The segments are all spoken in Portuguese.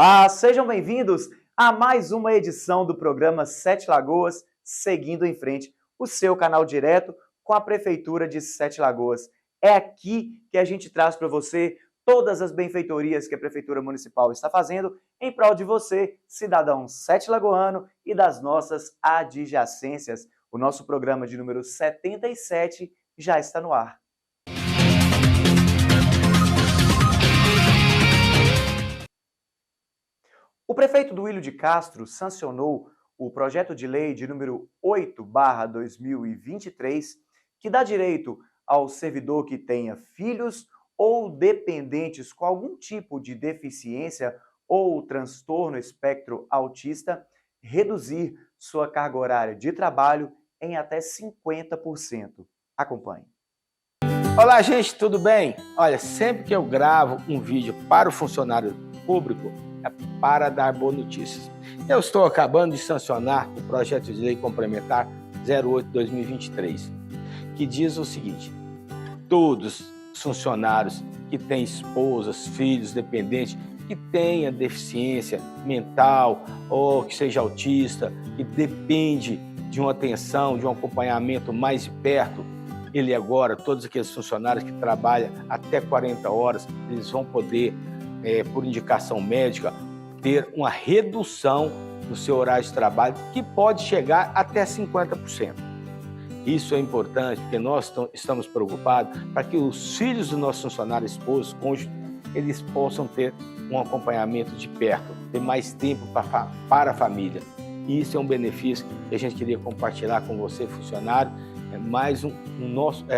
Olá, sejam bem-vindos a mais uma edição do programa Sete Lagoas, Seguindo em Frente, o seu canal direto com a Prefeitura de Sete Lagoas. É aqui que a gente traz para você todas as benfeitorias que a Prefeitura Municipal está fazendo em prol de você, cidadão sete lagoano e das nossas adjacências. O nosso programa de número 77 já está no ar. O prefeito Duílio de Castro sancionou o projeto de lei de número 8/2023, que dá direito ao servidor que tenha filhos ou dependentes com algum tipo de deficiência ou transtorno espectro autista reduzir sua carga horária de trabalho em até 50%. Acompanhe. Olá, gente, tudo bem? Olha, sempre que eu gravo um vídeo para o funcionário público, é para dar boas notícias. Eu estou acabando de sancionar o projeto de lei complementar 08/2023, que diz o seguinte: todos os funcionários que têm esposas, filhos, dependentes, que tenha deficiência mental ou que seja autista, que depende de uma atenção, de um acompanhamento mais de perto, ele agora, todos aqueles funcionários que trabalham até 40 horas, eles vão poder, por indicação médica, ter uma redução no seu horário de trabalho que pode chegar até 50%. Isso é importante porque nós estamos preocupados para que os filhos dos nossos funcionários, esposos, cônjuges, eles possam ter um acompanhamento de perto, ter mais tempo para a família. E isso é um benefício que a gente queria compartilhar com você, funcionário. É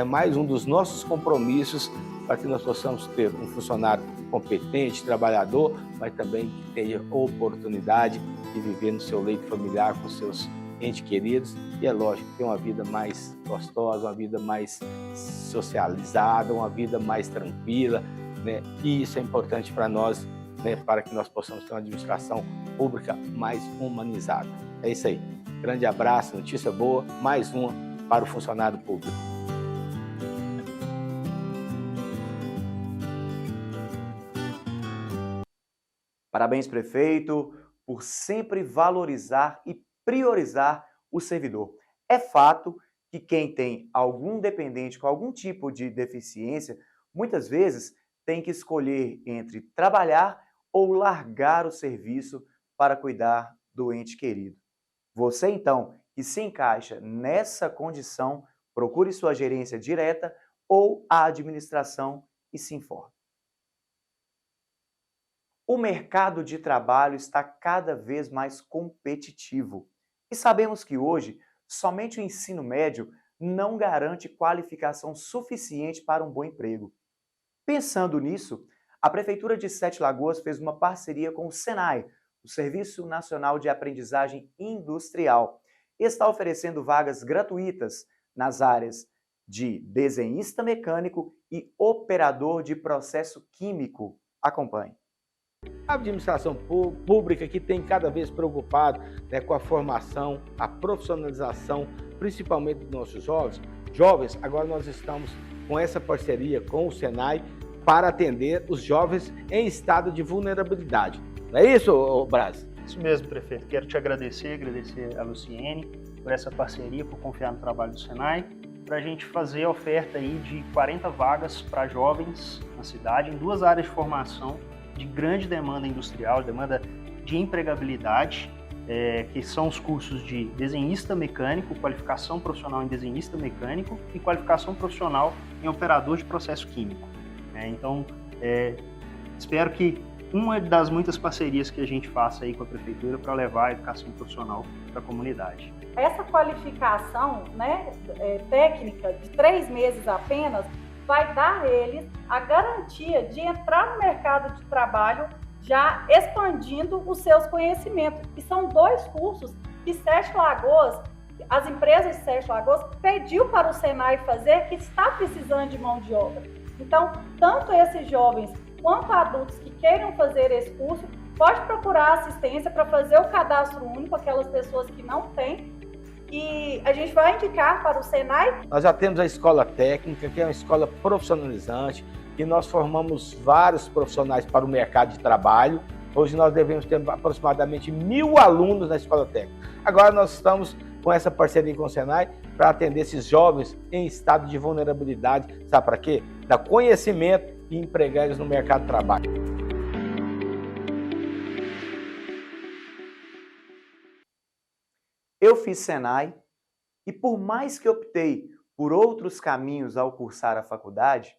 mais um dos nossos compromissos para que nós possamos ter um funcionário competente, trabalhador, mas também que tenha oportunidade de viver no seu leito familiar com seus entes queridos e, é lógico, ter uma vida mais gostosa, uma vida mais socializada, uma vida mais tranquila, né? E isso é importante para nós, né? Para que nós possamos ter uma administração pública mais humanizada. É isso aí. Grande abraço, notícia boa, mais uma para o funcionário público. Parabéns, prefeito, por sempre valorizar e priorizar o servidor. É fato que quem tem algum dependente com algum tipo de deficiência, muitas vezes tem que escolher entre trabalhar ou largar o serviço para cuidar do ente querido. Você, então, que se encaixa nessa condição, procure sua gerência direta ou a administração e se informe. O mercado de trabalho está cada vez mais competitivo e sabemos que hoje somente o ensino médio não garante qualificação suficiente para um bom emprego. Pensando nisso, a Prefeitura de Sete Lagoas fez uma parceria com o SENAI, o Serviço Nacional de Aprendizagem Industrial, e está oferecendo vagas gratuitas nas áreas de desenhista mecânico e operador de processo químico. Acompanhe. A administração pública que tem cada vez preocupado, né, com a formação, a profissionalização, principalmente dos nossos jovens, agora nós estamos com essa parceria com o SENAI para atender os jovens em estado de vulnerabilidade. Não é isso, Braz? Isso mesmo, prefeito. Quero te agradecer a Luciene por essa parceria, por confiar no trabalho do SENAI, para a gente fazer a oferta aí de 40 vagas para jovens na cidade, em duas áreas de formação de grande demanda industrial, demanda de empregabilidade, que são os cursos de desenhista mecânico, qualificação profissional em desenhista mecânico e qualificação profissional em operador de processo químico. Então, espero que uma das muitas parcerias que a gente faça aí com a Prefeitura para levar a educação profissional para a comunidade. Essa qualificação, técnica de 3 meses apenas vai dar a eles a garantia de entrar no mercado de trabalho já expandindo os seus conhecimentos. E são 2 cursos que Sete Lagoas, as empresas de Sete Lagoas, pediu para o SENAI fazer, que está precisando de mão de obra. Então, tanto esses jovens quanto adultos que queiram fazer esse curso, pode procurar assistência para fazer o cadastro único, aquelas pessoas que não têm, e a gente vai indicar para o SENAI. Nós já temos a escola técnica, que é uma escola profissionalizante, que nós formamos vários profissionais para o mercado de trabalho, Hoje nós devemos ter aproximadamente 1.000 alunos na escola técnica. Agora nós estamos com essa parceria com o Senai para atender esses jovens em estado de vulnerabilidade. Sabe para quê? Dar conhecimento e empregar eles no mercado de trabalho. Eu fiz Senai e por mais que optei por outros caminhos ao cursar a faculdade,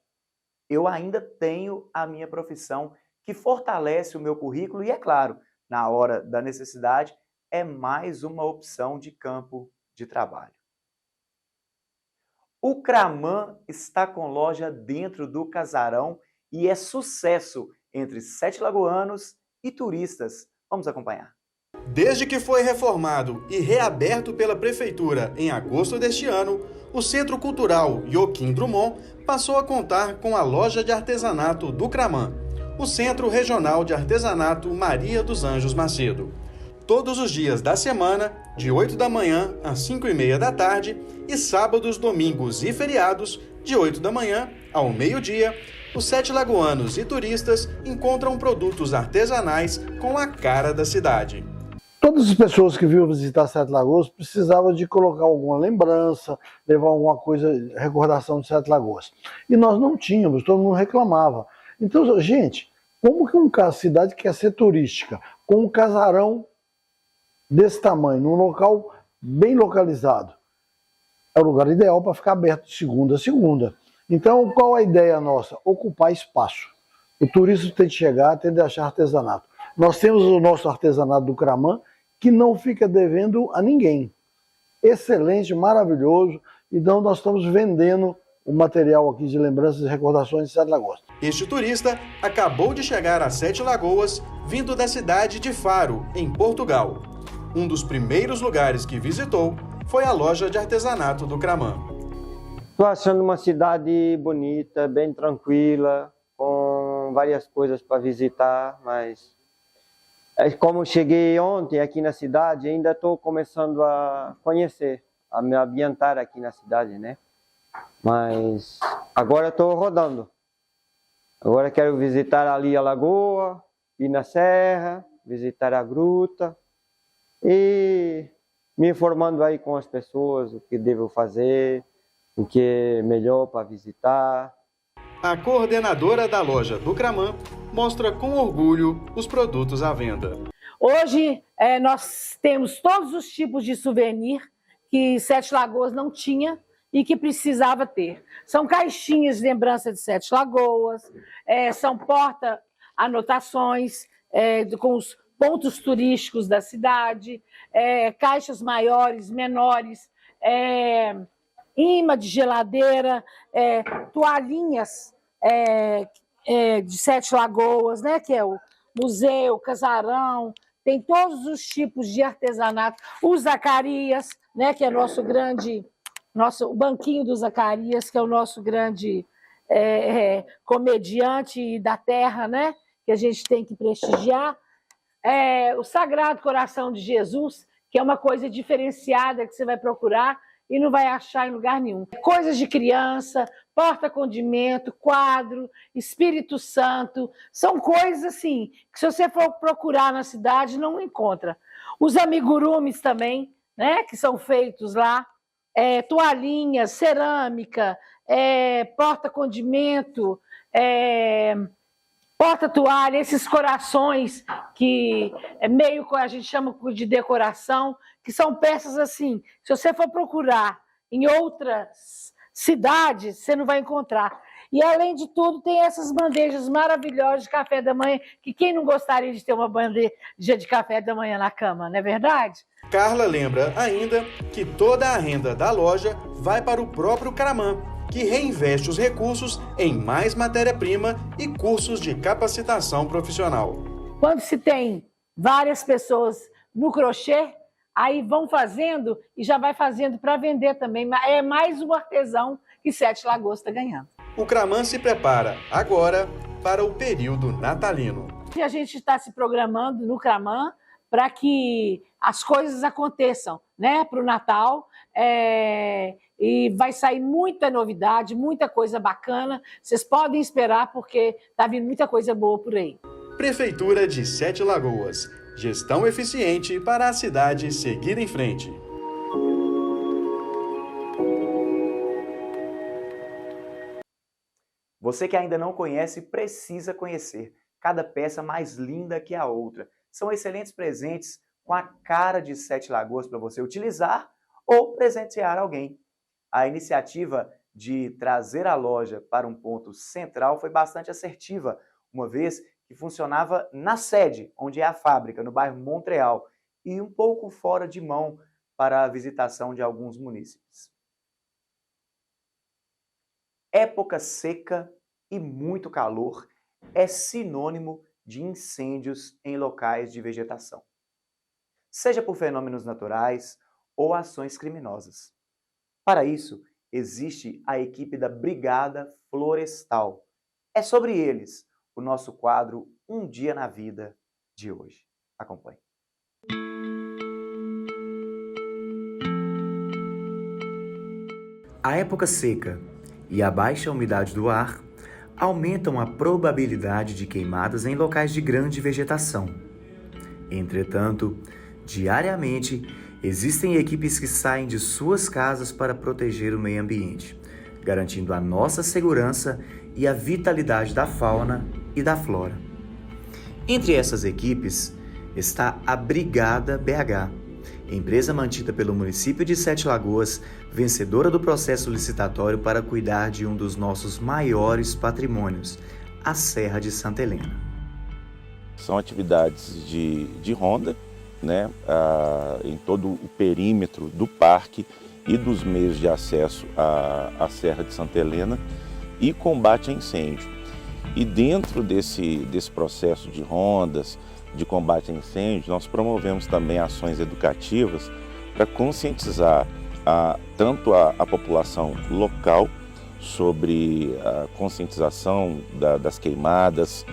eu ainda tenho a minha profissão que fortalece o meu currículo e, é claro, na hora da necessidade, é mais uma opção de campo de trabalho. O Craman está com loja dentro do casarão e é sucesso entre sete-lagoanos e turistas. Vamos acompanhar. Desde que foi reformado e reaberto pela Prefeitura em agosto deste ano, o Centro Cultural Joaquim Drummond passou a contar com a loja de artesanato do Craman, o Centro Regional de Artesanato Maria dos Anjos Macedo. Todos os dias da semana, de 8 da manhã às 5h30 da tarde, e sábados, domingos e feriados, de 8 da manhã ao meio-dia, os sete-lagoanos e turistas encontram produtos artesanais com a cara da cidade. Todas as pessoas que vinham visitar Sete Lagoas precisavam de colocar alguma lembrança, levar alguma coisa, recordação de Sete Lagoas. E nós não tínhamos, todo mundo reclamava. Então, gente, como que uma cidade quer ser turística, com um casarão desse tamanho, num local bem localizado, é o lugar ideal para ficar aberto de segunda a segunda. Então, qual a ideia nossa? Ocupar espaço. O turista tem de chegar, tem de achar artesanato. Nós temos o nosso artesanato do Craman, que não fica devendo a ninguém. Excelente, maravilhoso. Então nós estamos vendendo o material aqui de lembranças e recordações de Sete Lagoas. Este turista acabou de chegar a Sete Lagoas, vindo da cidade de Faro, em Portugal. Um dos primeiros lugares que visitou foi a loja de artesanato do Craman. Estou achando uma cidade bonita, bem tranquila, com várias coisas para visitar, mas como cheguei ontem aqui na cidade, ainda estou começando a conhecer, a me ambientar aqui na cidade, né? Mas agora estou rodando. Agora quero visitar ali a lagoa, ir na serra, visitar a gruta e me informando aí com as pessoas o que devo fazer, o que é melhor para visitar. A coordenadora da loja do Craman mostra com orgulho os produtos à venda. Hoje nós temos todos os tipos de souvenir que Sete Lagoas não tinha e que precisava ter. São caixinhas de lembrança de Sete Lagoas, são porta-anotações com os pontos turísticos da cidade, caixas maiores, menores, imã de geladeira, toalhinhas de Sete Lagoas, né, que é o museu, casarão, tem todos os tipos de artesanato. O Zacarias, né, que é o banquinho do Zacarias, que é o nosso grande comediante da terra, né, que a gente tem que prestigiar. O Sagrado Coração de Jesus, que é uma coisa diferenciada que você vai procurar e não vai achar em lugar nenhum. Coisas de criança, porta-condimento, quadro, Espírito Santo, são coisas assim, que se você for procurar na cidade, não encontra. Os amigurumis também, né, que são feitos lá, toalhinhas, cerâmica, porta-condimento, porta-toalha, esses corações que meio que a gente chama de decoração, que são peças assim, se você for procurar em outras cidades, você não vai encontrar. E, além de tudo, tem essas bandejas maravilhosas de café da manhã, que quem não gostaria de ter uma bandeja de café da manhã na cama, não é verdade? Carla lembra ainda que toda a renda da loja vai para o próprio Craman, que reinveste os recursos em mais matéria-prima e cursos de capacitação profissional. Quando se tem várias pessoas no crochê, aí vão fazendo e já vai fazendo para vender também. É mais um artesão que Sete Lagoas está ganhando. O Craman se prepara agora para o período natalino. E a gente está se programando no Craman para que as coisas aconteçam, né, para o Natal. E vai sair muita novidade, muita coisa bacana. Vocês podem esperar, porque está vindo muita coisa boa por aí. Prefeitura de Sete Lagoas. Gestão eficiente para a cidade seguir em frente. Você que ainda não conhece, precisa conhecer. Cada peça mais linda que a outra. São excelentes presentes com a cara de Sete Lagoas para você utilizar ou presentear alguém. A iniciativa de trazer a loja para um ponto central foi bastante assertiva, uma vez que funcionava na sede, onde é a fábrica, no bairro Montreal, e um pouco fora de mão para a visitação de alguns munícipes. Época seca e muito calor é sinônimo de incêndios em locais de vegetação, seja por fenômenos naturais ou ações criminosas. Para isso, existe a equipe da Brigada Florestal. É sobre eles o nosso quadro Um Dia na Vida de hoje. Acompanhe. A época seca e a baixa umidade do ar aumentam a probabilidade de queimadas em locais de grande vegetação. Entretanto, diariamente, existem equipes que saem de suas casas para proteger o meio ambiente, garantindo a nossa segurança e a vitalidade da fauna e da flora. Entre essas equipes está a Brigada BH, empresa mantida pelo município de Sete Lagoas, vencedora do processo licitatório para cuidar de um dos nossos maiores patrimônios, a Serra de Santa Helena. São atividades de ronda, né, em todo o perímetro do parque e dos meios de acesso à Serra de Santa Helena e combate a incêndio. E dentro desse processo de rondas, de combate a incêndio, nós promovemos também ações educativas para conscientizar tanto a população local sobre a conscientização das queimadas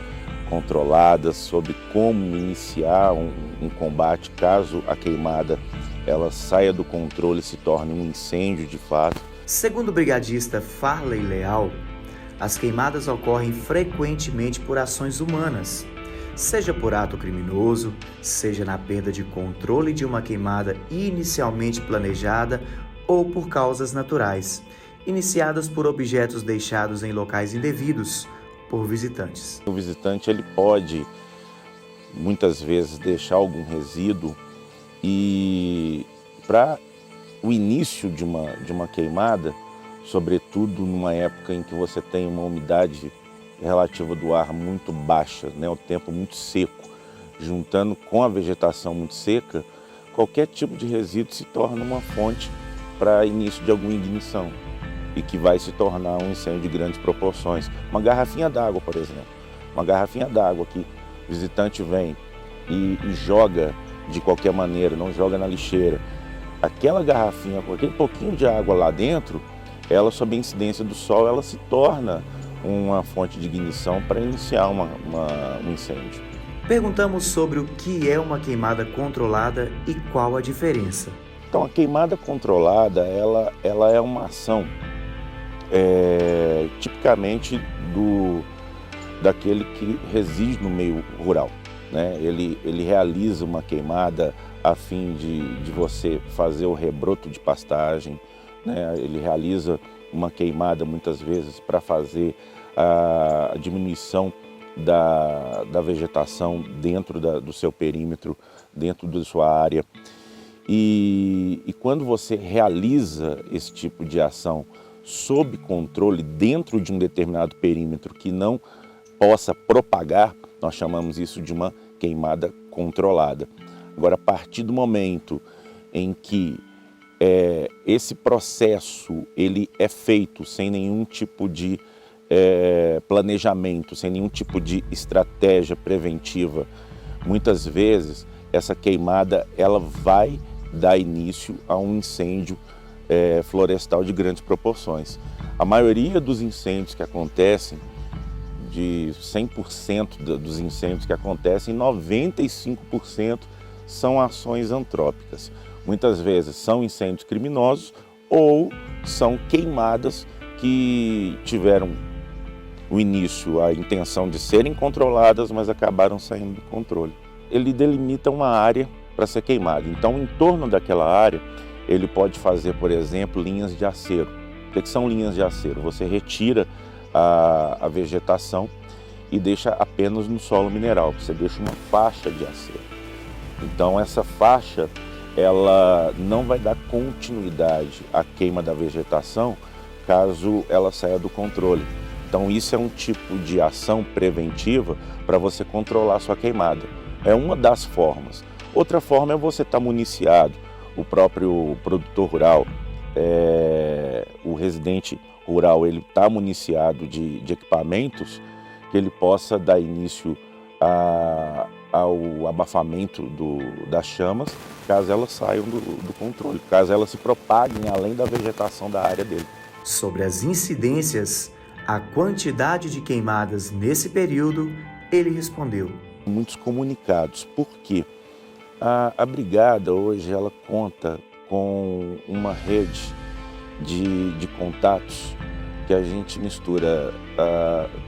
controladas, sobre como iniciar um combate caso a queimada ela saia do controle e se torne um incêndio de fato. Segundo o brigadista Farley Leal, as queimadas ocorrem frequentemente por ações humanas, seja por ato criminoso, seja na perda de controle de uma queimada inicialmente planejada ou por causas naturais, iniciadas por objetos deixados em locais indevidos por visitantes. O visitante ele pode muitas vezes deixar algum resíduo e para o início de uma queimada, sobretudo numa época em que você tem uma umidade relativa do ar muito baixa, né, o tempo muito seco, juntando com a vegetação muito seca, qualquer tipo de resíduo se torna uma fonte para início de alguma ignição e que vai se tornar um incêndio de grandes proporções. Uma garrafinha d'água, por exemplo, uma garrafinha d'água que o visitante vem e joga de qualquer maneira, não joga na lixeira. Aquela garrafinha com aquele pouquinho de água lá dentro, ela, sob a incidência do sol, ela se torna uma fonte de ignição para iniciar um incêndio. Perguntamos sobre o que é uma queimada controlada e qual a diferença. Então, a queimada controlada, ela é uma ação tipicamente daquele que reside no meio rural, né? Ele realiza uma queimada a fim de você fazer o rebroto de pastagem, né? Ele realiza uma queimada muitas vezes para fazer a diminuição da vegetação dentro do seu perímetro, dentro da sua área. E quando você realiza esse tipo de ação sob controle dentro de um determinado perímetro que não possa propagar, nós chamamos isso de uma queimada controlada. Agora, a partir do momento em que esse processo ele é feito sem nenhum tipo de planejamento, sem nenhum tipo de estratégia preventiva, muitas vezes essa queimada ela vai dar início a um incêndio florestal de grandes proporções. A maioria dos incêndios que acontecem, de 100% dos incêndios que acontecem, 95% são ações antrópicas. Muitas vezes são incêndios criminosos ou são queimadas que tiveram o início, a intenção de serem controladas, mas acabaram saindo do controle. Ele delimita uma área para ser queimada. Então, em torno daquela área, ele pode fazer, por exemplo, linhas de acero. O que são linhas de acero? Você retira a vegetação e deixa apenas no solo mineral. Você deixa uma faixa de acero. Então, essa faixa, ela não vai dar continuidade à queima da vegetação caso ela saia do controle. Então, isso é um tipo de ação preventiva para você controlar a sua queimada. É uma das formas. Outra forma é você estar municiado, o próprio produtor rural, o residente rural, ele está municiado de equipamentos que ele possa dar início ao abafamento das chamas, caso elas saiam do controle, caso elas se propaguem além da vegetação da área dele. Sobre as incidências, a quantidade de queimadas nesse período, ele respondeu: muitos comunicados. Por quê? A brigada hoje ela conta com uma rede de contatos que a gente mistura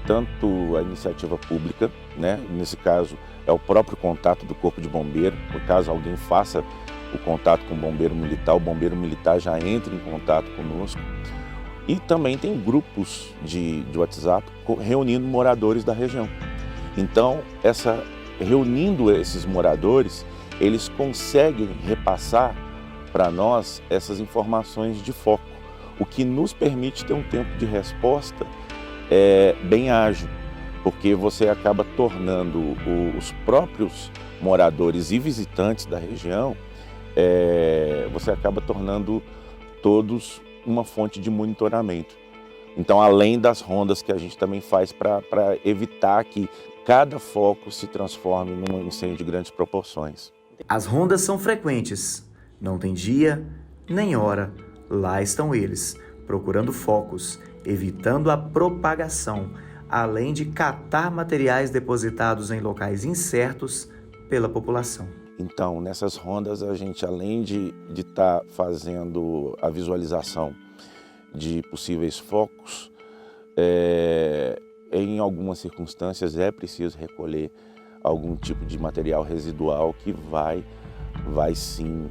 tanto a iniciativa pública, né? Nesse caso é o próprio contato do Corpo de Bombeiro, por caso alguém faça o contato com o bombeiro militar já entra em contato conosco. E também tem grupos de WhatsApp reunindo moradores da região. Então, reunindo esses moradores, eles conseguem repassar para nós essas informações de foco, o que nos permite ter um tempo de resposta bem ágil, porque você acaba tornando os próprios moradores e visitantes da região, você acaba tornando todos uma fonte de monitoramento. Então, além das rondas que a gente também faz para evitar que cada foco se transforme num incêndio de grandes proporções. As rondas são frequentes, não tem dia nem hora. Lá estão eles, procurando focos, evitando a propagação, além de catar materiais depositados em locais incertos pela população. Então, nessas rondas, a gente, além de estar fazendo a visualização de possíveis focos, em algumas circunstâncias é preciso recolher algum tipo de material residual que vai sim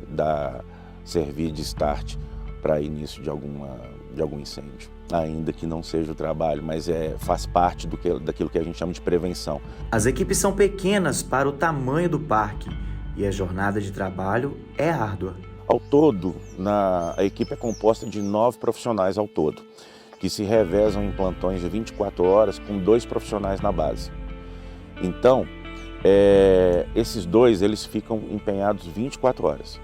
servir de start para início de algum incêndio. Ainda que não seja o trabalho, mas faz parte daquilo que a gente chama de prevenção. As equipes são pequenas para o tamanho do parque e a jornada de trabalho é árdua. Ao todo, a equipe é composta de 9 profissionais ao todo, que se revezam em plantões de 24 horas com 2 profissionais na base. Então, esses 2 eles ficam empenhados 24 horas.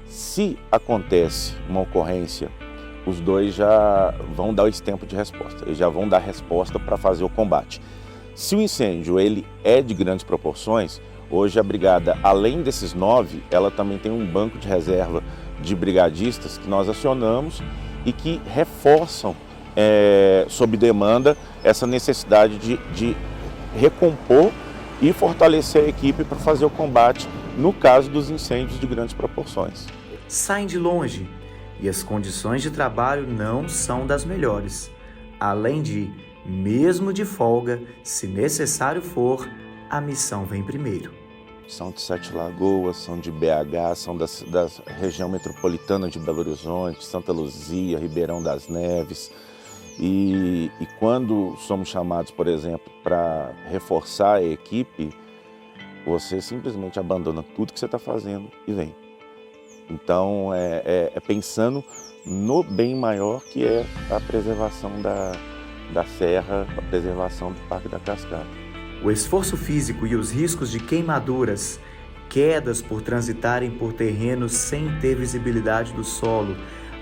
Se acontece uma ocorrência, os 2 já vão dar esse tempo de resposta, eles já vão dar resposta para fazer o combate. Se o incêndio ele é de grandes proporções, hoje a brigada, além desses 9, ela também tem um banco de reserva de brigadistas que nós acionamos e que reforçam, sob demanda, essa necessidade de recompor e fortalecer a equipe para fazer o combate no caso dos incêndios de grandes proporções. Saem de longe e as condições de trabalho não são das melhores. Além de, mesmo de folga, se necessário for, a missão vem primeiro. São de Sete Lagoas, são de BH, são da região metropolitana de Belo Horizonte, Santa Luzia, Ribeirão das Neves. E quando somos chamados, por exemplo, para reforçar a equipe, você simplesmente abandona tudo que você está fazendo e vem. Então, pensando no bem maior que é a preservação da serra, a preservação do Parque da Cascata. O esforço físico e os riscos de queimaduras, quedas por transitarem por terrenos sem ter visibilidade do solo,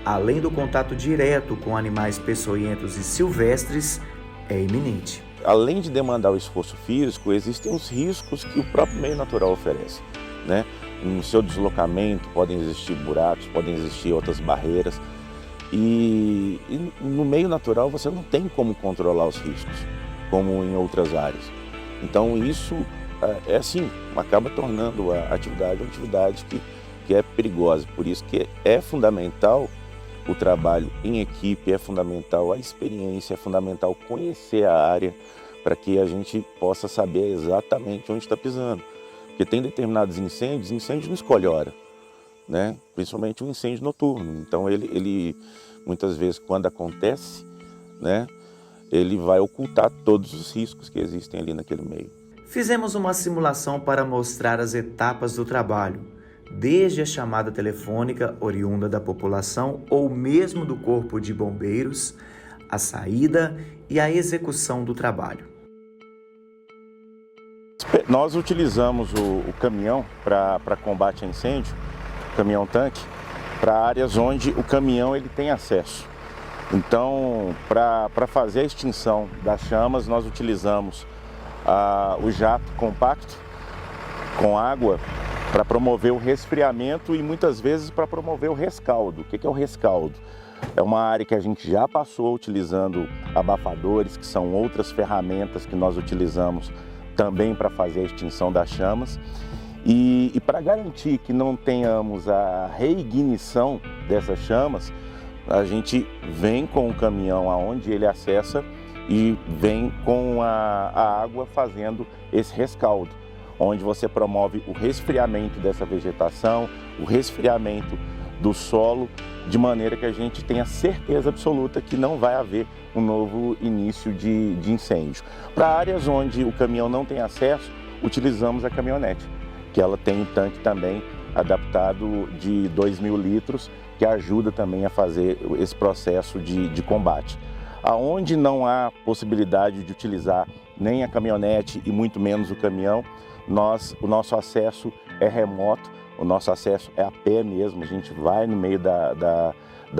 além do contato direto com animais peçonhentos e silvestres, é iminente. Além de demandar o esforço físico, existem os riscos que o próprio meio natural oferece, né? No seu deslocamento podem existir buracos, podem existir outras barreiras e no meio natural você não tem como controlar os riscos, como em outras áreas. Então isso acaba tornando a atividade uma atividade que é perigosa. Por isso que é fundamental o trabalho em equipe, é fundamental a experiência, é fundamental conhecer a área para que a gente possa saber exatamente onde está pisando. Porque tem determinados incêndios, incêndio não escolhe hora, né? Principalmente um incêndio noturno. Então ele muitas vezes, quando acontece, né, ele vai ocultar todos os riscos que existem ali naquele meio. Fizemos uma simulação para mostrar as etapas do trabalho, desde a chamada telefônica oriunda da população ou mesmo do corpo de bombeiros, a saída e a execução do trabalho. Nós utilizamos o caminhão para combate a incêndio, caminhão-tanque, para áreas onde o caminhão ele tem acesso. Então, para fazer a extinção das chamas, nós utilizamos o jato compacto com água para promover o resfriamento e muitas vezes para promover o rescaldo. O que é o rescaldo? É uma área que a gente já passou utilizando abafadores, que são outras ferramentas que nós utilizamos também para fazer a extinção das chamas. E para garantir que não tenhamos a reignição dessas chamas, a gente vem com o caminhão aonde ele acessa e vem com a água fazendo esse rescaldo, onde você promove o resfriamento dessa vegetação, o resfriamento do solo, de maneira que a gente tenha certeza absoluta que não vai haver um novo início de incêndio. Para áreas onde o caminhão não tem acesso, utilizamos a caminhonete, que ela tem um tanque também adaptado de 2.000 litros, que ajuda também a fazer esse processo de combate. Aonde não há possibilidade de utilizar nem a caminhonete e muito menos o caminhão, o nosso acesso é remoto, o nosso acesso é a pé mesmo, a gente vai no meio da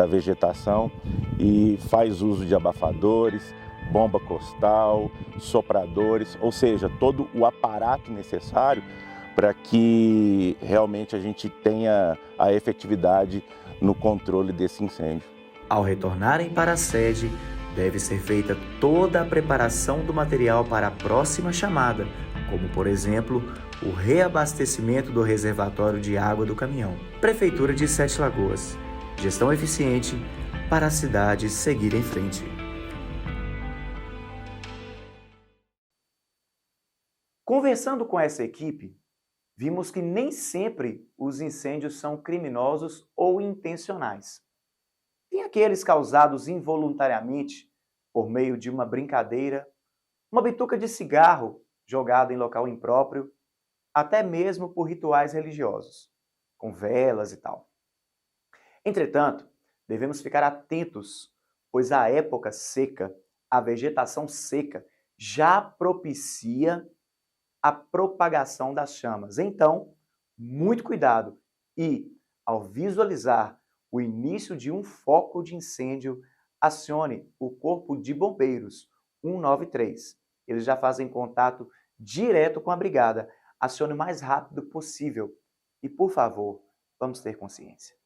vegetação e faz uso de abafadores, bomba costal, sopradores, ou seja, todo o aparato necessário para que realmente a gente tenha a efetividade no controle desse incêndio. Ao retornarem para a sede, deve ser feita toda a preparação do material para a próxima chamada, como, por exemplo, o reabastecimento do reservatório de água do caminhão. Prefeitura de Sete Lagoas. Gestão eficiente para a cidade seguir em frente. Conversando com essa equipe, vimos que nem sempre os incêndios são criminosos ou intencionais. Tem aqueles causados involuntariamente por meio de uma brincadeira, uma bituca de cigarro jogada em local impróprio, até mesmo por rituais religiosos, com velas e tal. Entretanto, devemos ficar atentos, pois a época seca, a vegetação seca, já propicia a propagação das chamas. Então, muito cuidado e, ao visualizar o início de um foco de incêndio, acione o Corpo de Bombeiros 193. Eles já fazem contato direto com a brigada. Acione o mais rápido possível. E, por favor, vamos ter consciência.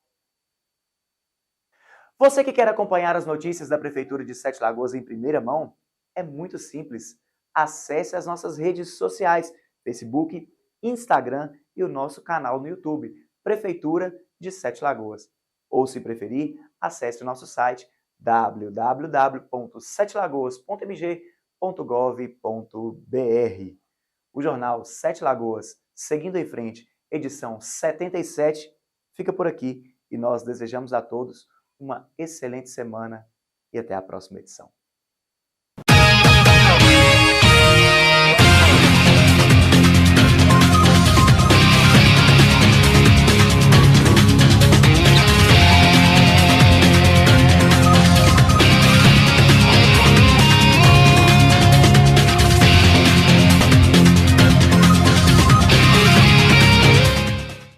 Você que quer acompanhar as notícias da Prefeitura de Sete Lagoas em primeira mão, é muito simples. Acesse as nossas redes sociais, Facebook, Instagram e o nosso canal no YouTube, Prefeitura de Sete Lagoas. Ou, se preferir, acesse o nosso site www.setelagoas.mg.gov.br. O jornal Sete Lagoas, seguindo em frente, edição 77, fica por aqui e nós desejamos a todos uma excelente semana e até a próxima edição.